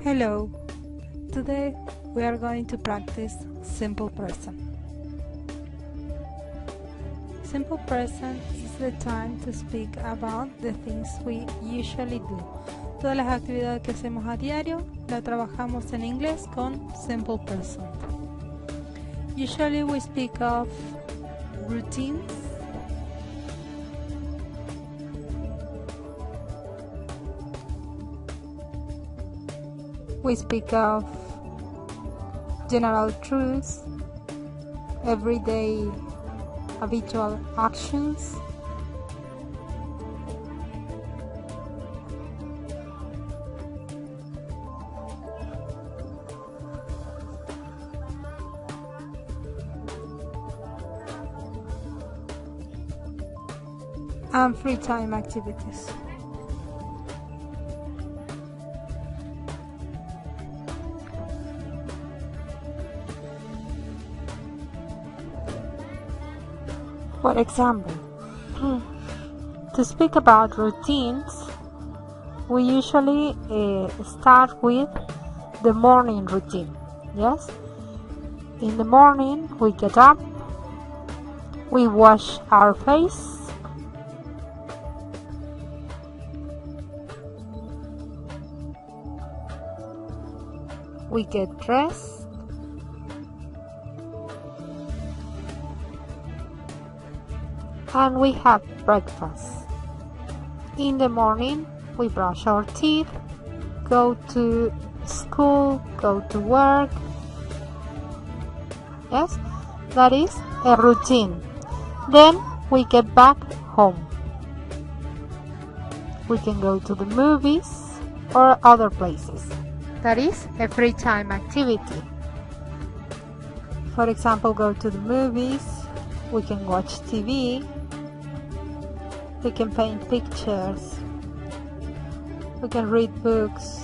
Hello. Today we are going to practice simple present. Simple present is the time to speak about the things we usually do. Todas las actividades que hacemos a diario la trabajamos en inglés con simple present. Usually we speak of routines, we speak of general truths, everyday habitual actions, and free time activities. For example, to speak about routines, we usually start with the morning routine. Yes? In the morning, we get up, we wash our face, we get dressed, and we have breakfast. In the morning, we brush our teeth, go to school, go to work. Yes, that is a routine. Then we get back home. We can go to the movies or other places. That is a free time activity. For example, go to the movies, we can watch TV, we can paint pictures, we can read books,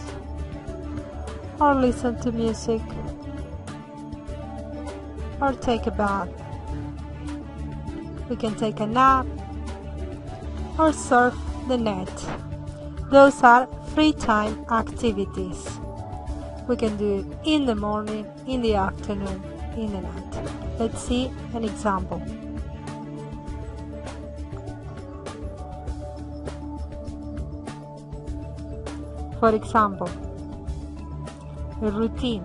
or listen to music, or take a bath. We can take a nap, or surf the net. Those are free time activities. We can do it in the morning, in the afternoon, in the night. Let's see an example. For example, a routine.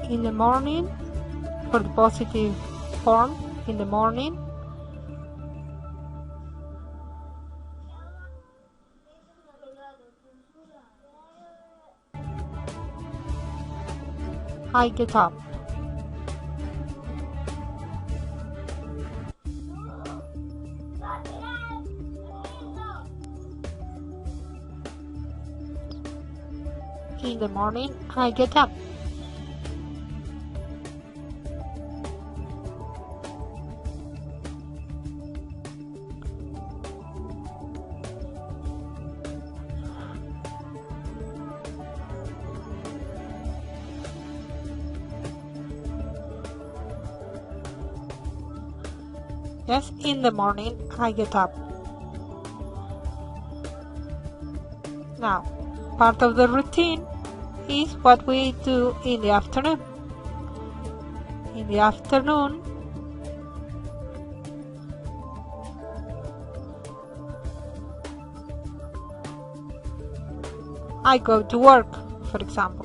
In the morning, for the positive form, in the morning, I get up. In the morning, I get up. Yes, in the morning, I get up. Now, part of the routine is what we do in the afternoon. In the afternoon, I go to work, for example.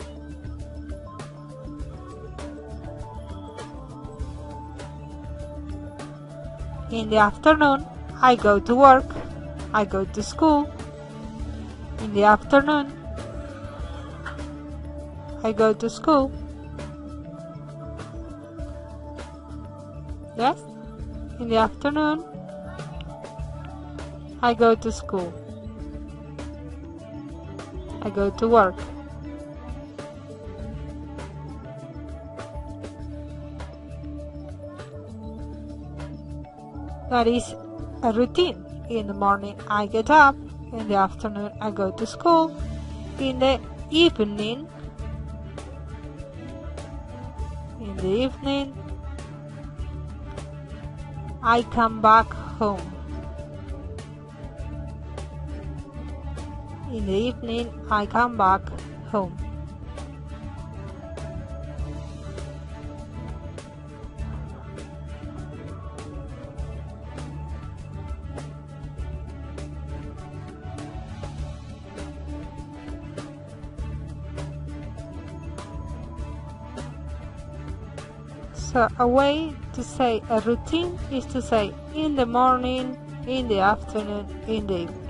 In the afternoon, I go to work, I go to school. In the afternoon, I go to school. Yes? In the afternoon, I go to school. I go to work. That is a routine. In the morning, I get up. In the afternoon, I go to school. In the evening, I come back home. In the evening, I come back home. So a way to say a routine is to say in the morning, in the afternoon, in the evening.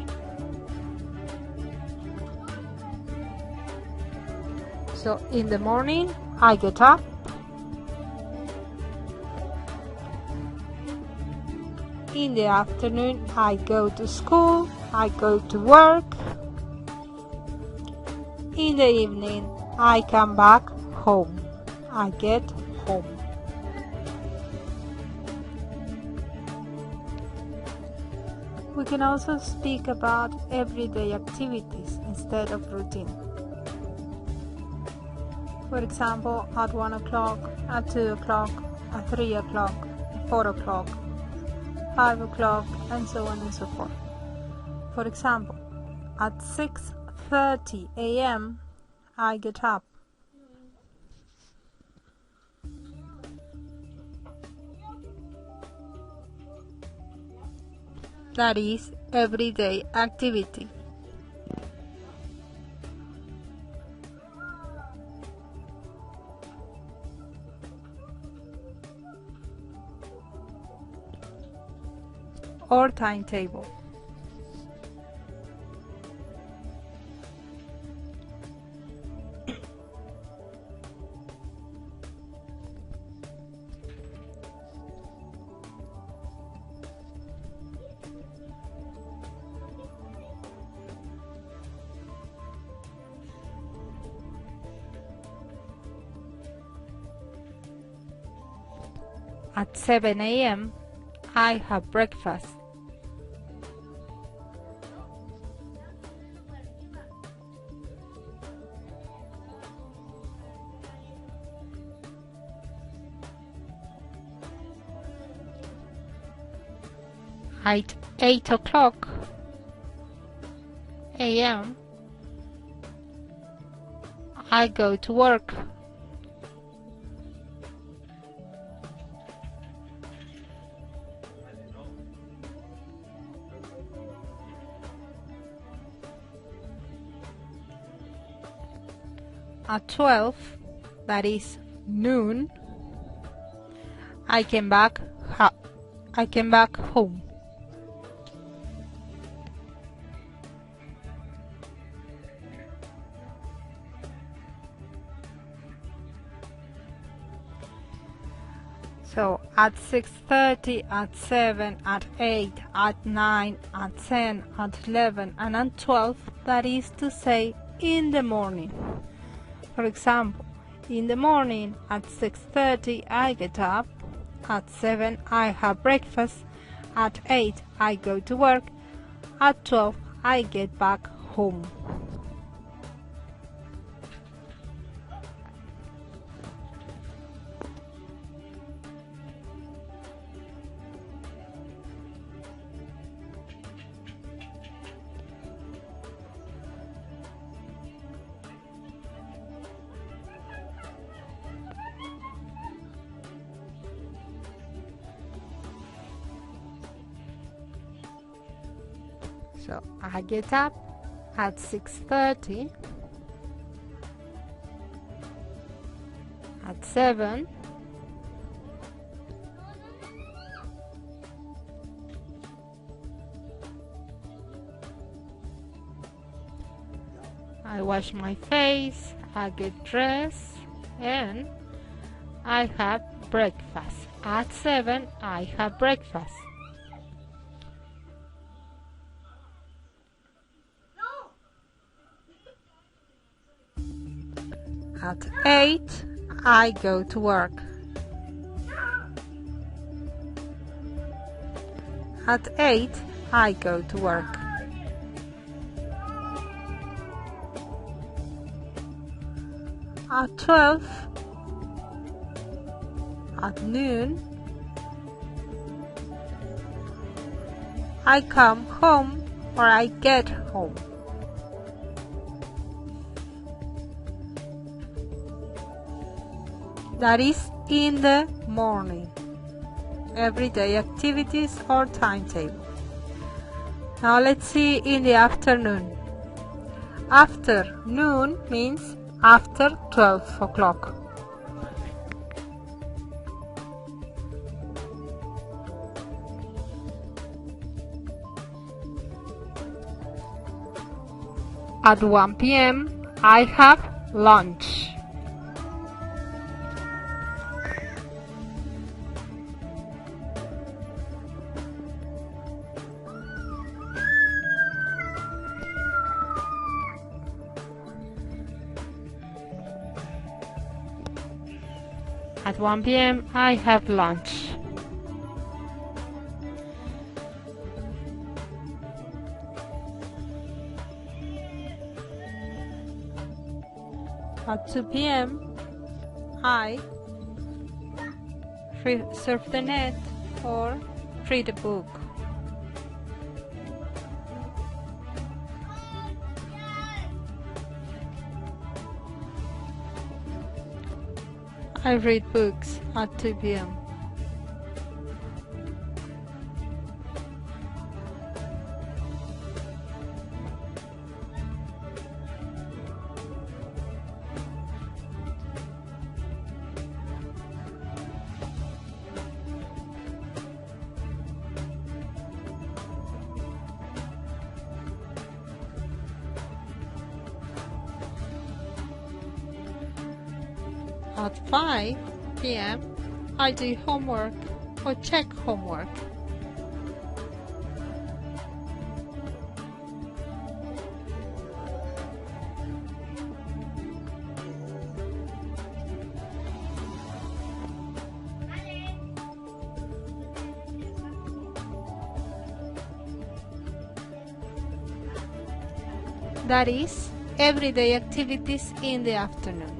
So in the morning, I get up. In the afternoon, I go to school, I go to work. In the evening, I come back home. I get home. We can also speak about everyday activities instead of routine. For example, at 1 o'clock, at 2 o'clock, at 3 o'clock, at 4 o'clock, 5 o'clock, and so on and so forth. For example, at 6:30 a.m. I get up. That is everyday activity. Or timetable. At 7 a.m. I have breakfast. At 8 o'clock a.m. I go to work. At 12, that is noon, I came back home. So at 6:30, at 7, at 8, at 9, at 10, at 11, and at 12, that is to say in the morning. For example, in the morning at 6:30 I get up, at 7 I have breakfast, at 8 I go to work, at 12 I get back home. So I get up at 6:30, at 7, I wash my face, I get dressed, and I have breakfast. At 7 I have breakfast. At 8, I go to work. At 8, I go to work. At 12, at noon, I come home or I get home. That is in the morning. Everyday activities or timetable. Now let's see in the afternoon. Afternoon means after 12 o'clock. At 1 p.m. I have lunch. At 1 p.m. I have lunch. At 2 p.m. I surf the net or read a book. I read books at 2 p.m. At 5 p.m. I do homework or check homework. That is everyday activities in the afternoon.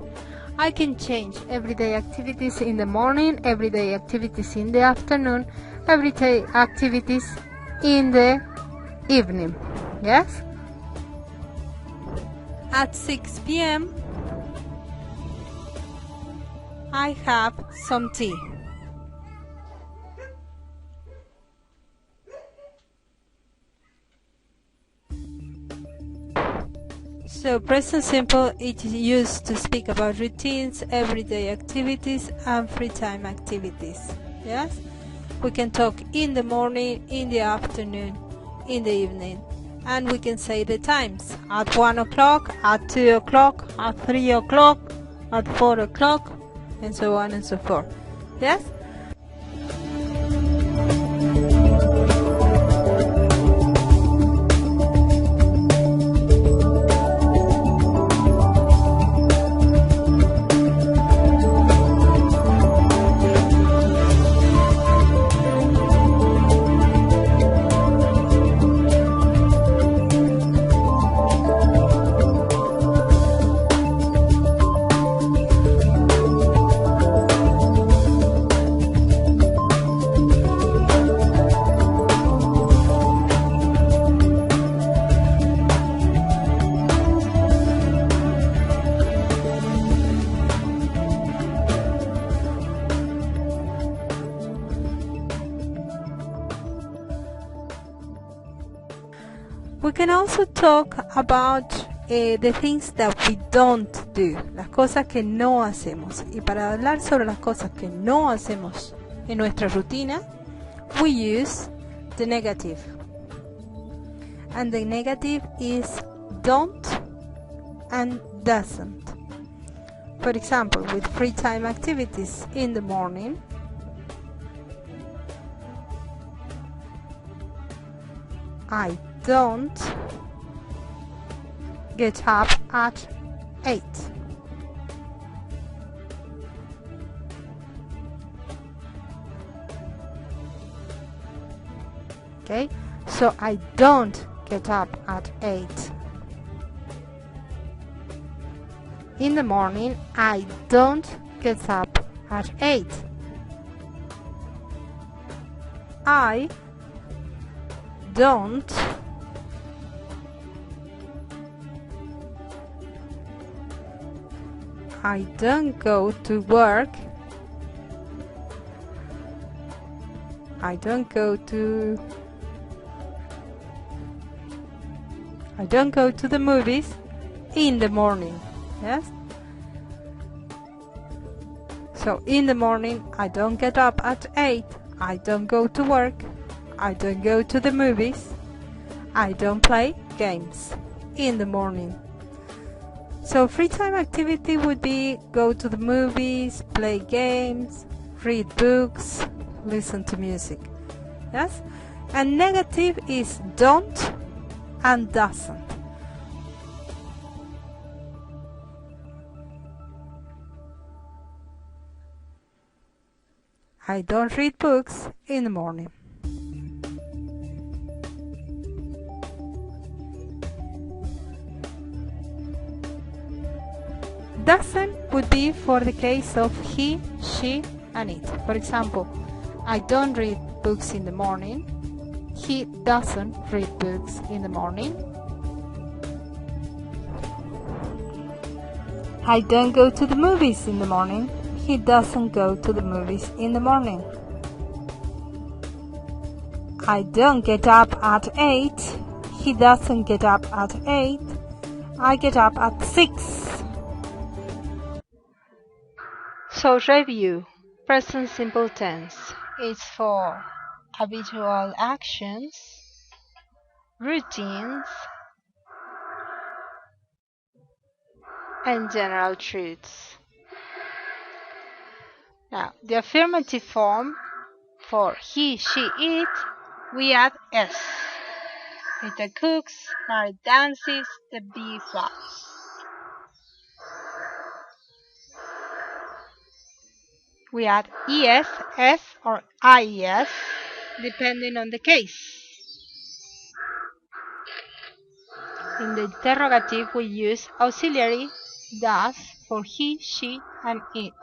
I can change everyday activities in the morning, everyday activities in the afternoon, everyday activities in the evening. Yes? At 6 p.m. I have some tea. So present simple it is used to speak about routines, everyday activities and free time activities. Yes? We can talk in the morning, in the afternoon, in the evening. And we can say the times. At 1 o'clock, at 2 o'clock, at 3 o'clock, at 4 o'clock, and so on and so forth. Yes? We can also talk about the things that we don't do, las cosas que no hacemos. Y para hablar sobre las cosas que no hacemos en nuestra rutina, we use the negative. And the negative is don't and doesn't. For example, with free time activities in the morning, I don't get up at 8. Okay, so I don't get up at 8. In the morning, I don't get up at 8. I don't I don't go to work. I don't go to the movies in the morning. Yes? So in the morning, I don't get up at 8. I don't go to work. I don't go to the movies. I don't play games in the morning. So free time activity would be go to the movies, play games, read books, listen to music. Yes? And negative is don't and doesn't. I don't read books in the morning. Doesn't would be for the case of he, she, and it. For example, I don't read books in the morning. He doesn't read books in the morning. I don't go to the movies in the morning. He doesn't go to the movies in the morning. I don't get up at 8. He doesn't get up at 8. I get up at 6. So review. Present simple tense is for habitual actions, routines, and general truths. Now, the affirmative form for he, she, it, we add s. Rita cooks, Mary dances, the bee flies. We add es, s, or ies, depending on the case. In the interrogative, we use auxiliary does for he, she, and it.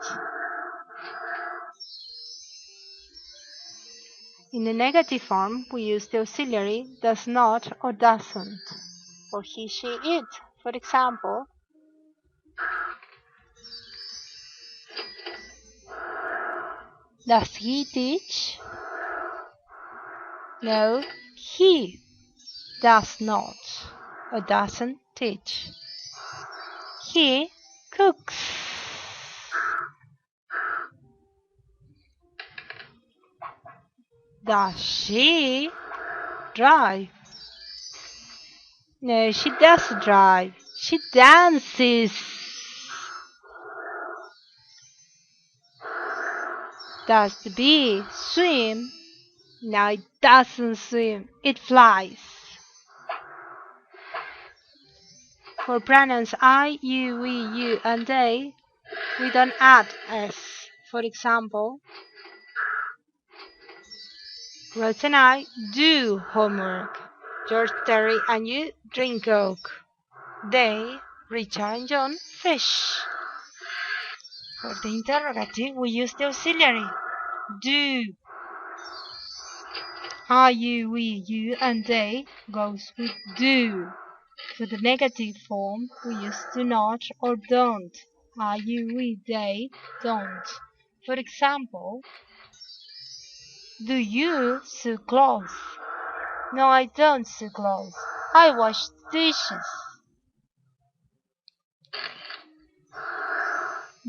In the negative form, we use the auxiliary does not or doesn't for he, she, it. For example, does he teach? No, he does not or doesn't teach. He cooks. Does she drive? No, she doesn't drive. She dances. Does the bee swim? No, it doesn't swim. It flies. For pronouns I, you, we, you, and they, we don't add s. For example, Rose and I do homework. George, Terry, and you drink Coke. They, Richard and John, fish. For the interrogative, we use the auxiliary do. Are, you, we, you, and they goes with do. For the negative form, we use do not or don't. Are, you, we, they don't. For example, do you sew clothes? No, I don't sew clothes. I wash dishes.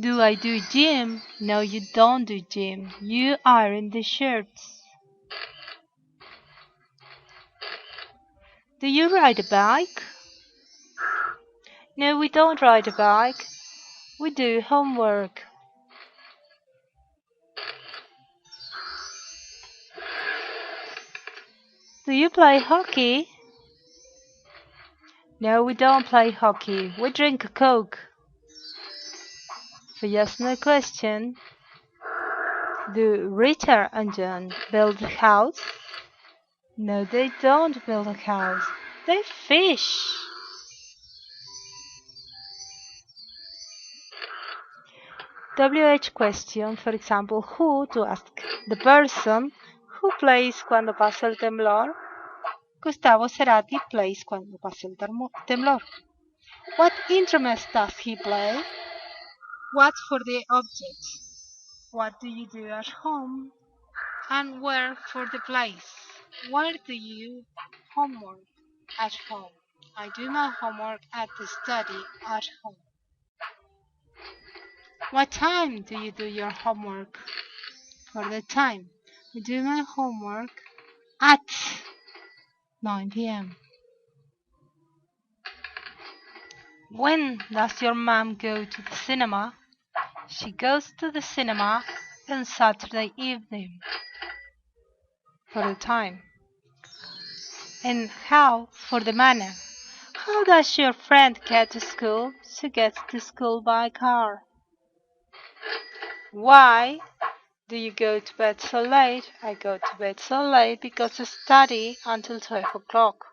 Do I do gym? No, you don't do gym. You iron the shirts. Do you ride a bike? No, we don't ride a bike. We do homework. Do you play hockey? No, we don't play hockey. We drink a Coke. For yes no question, do Richard and John build a house? No, they don't build a house. They fish. WH question, for example, who to ask the person who plays Cuando pasa el temblor. Gustavo Cerati plays Cuando pasa el temblor. What instruments does he play? What for the object? What do you do at home? And where for the place? Where do you homework? At home. I do my homework at the study at home. What time do you do your homework? For the time. I do my homework at 9 p.m. When does your mom go to the cinema? She goes to the cinema on Saturday evening. For the time. And how for the manner? How does your friend get to school? She gets to school by car. Why do you go to bed so late? I go to bed so late because I study until 12 o'clock.